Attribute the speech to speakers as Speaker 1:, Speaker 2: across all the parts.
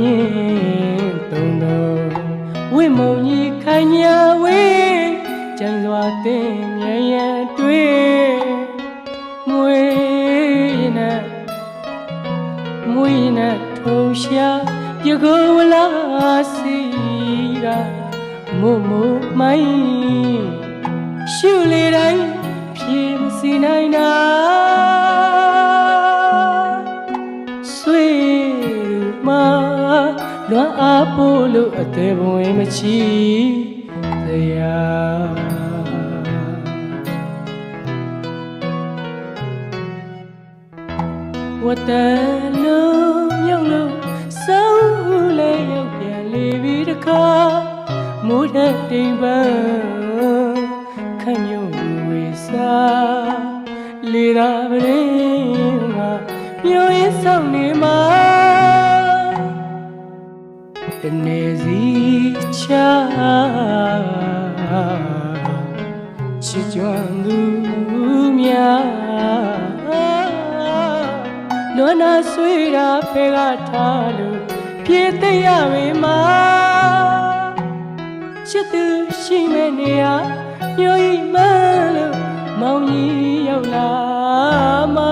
Speaker 1: ရင်တုံတော့ဝိမုံကြီးခိုင်ညာဝေးကြံစွာတင်မြဲရန်တွေ့မွေနဲ့ထုံရှာပြကိုဝလာစီကမို့မိုင်းရှုလေတိုင်းဖြေမစီနိုင်တာဆွေမလွမ်းအားပို့လို့အသေးဘဝင်မချီတရားဝတ်တလုံးမြောက်လို့စောင်းလေရောက်ပြန်လေပြီးတခါမိုးတဲ့တိမ်ပန်းခန့်ညုံဝေစာလေသာပရင်းကမျိုးရင်းဆောင်နေမှာတနေစီချာချစ်ကြွသူများလွမ်းနာဆွေးတာဖေကထားလို့ပြေးသိရပေမှာချစ်သူရှိမဲ့နေရာမျိုးဤမလို့မောင်ကြီးရောက်လာမှာ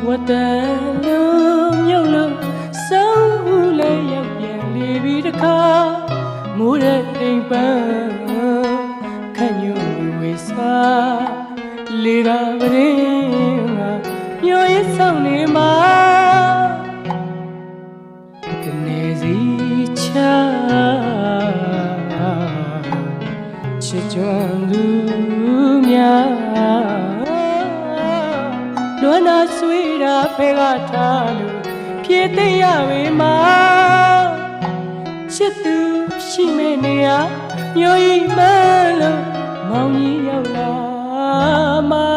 Speaker 1: ဝတ်တလုံးမြုပ်လို့စောင်းလေရောက်ပြန်လေပြီးတခါမိုးတဲ့တိမ်ပန်းခန့်ညိုဝေစာလေသာပရင်းကမျိုးရင်းဆောင်နေမှာတနေစီချာချစ်ကြွသူများလွမ်းနာဆွေးတာဖေကထားလို့ဖြေသိရပေမှာချစ်သူရှိမဲ့နေရာမျိုးဤမလို့မောင်ကြီးရောက်လာမှာ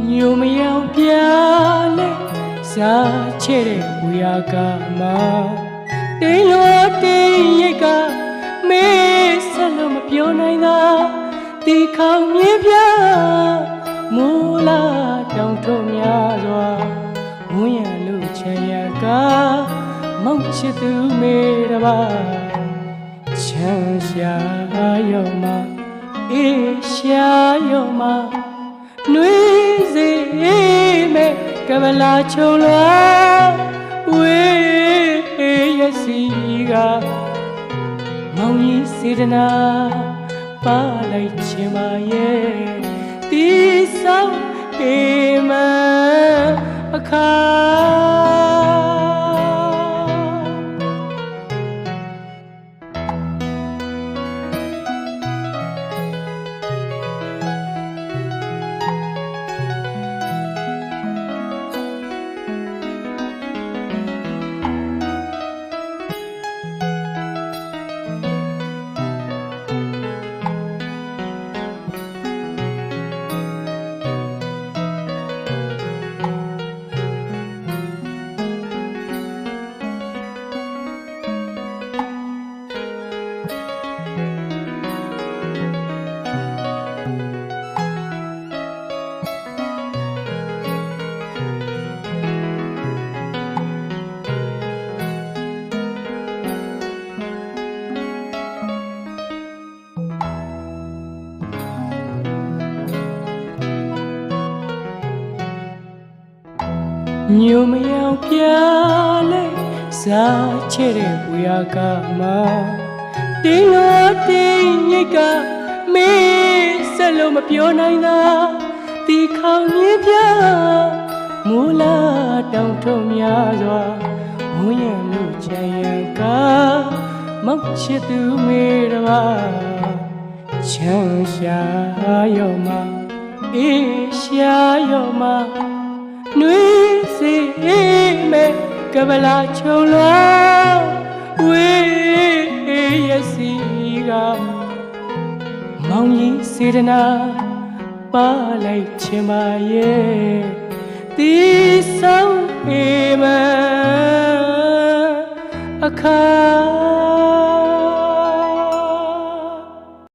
Speaker 1: ညိုမရောက်ပြလဲစားချဲ့တဲ့ဝီယာကမှာတိမ်လို့တိမ်ရိတ်ကမေးဆက်လို့မပြောနိုင်တာတီခေါင်မြေပြမိုးလာတောင်ထုံများစွာဝန်းရံလို့ချမ်းရကမောက်ချစ်သူမေတပါချမ်းရှာရောမအေးရှာရောမနှွေးစေမဲ့ကမလာချုံလွာဝေးရစီကမောင်ကြီးစေတနာပါလိုက်ချင်ပါရဲ့တီးဆောင်အေးမအခါညိုမရောက်ပြလဲစားချဲ့တဲ့ဝီယာကမှာတင်းလို့တင်းရိတ်ကမေးဆက်လို့မပြောနိုင်တာတီခေါင်မြေပြမိုးလာတောင်ထုံများစွာဝန်းရံလို့ချမ်းရကမောက်ချစ်သူမေတပါချမ်းရှာရောမ အေးရှာရောမနှွေးစေမဲ့ကပလာချုံလွားဝေးရစီကမောင်ကြီးစေတနာပါလိုက်ချင်ပါရဲ့တီဆောင်ပေမအခါ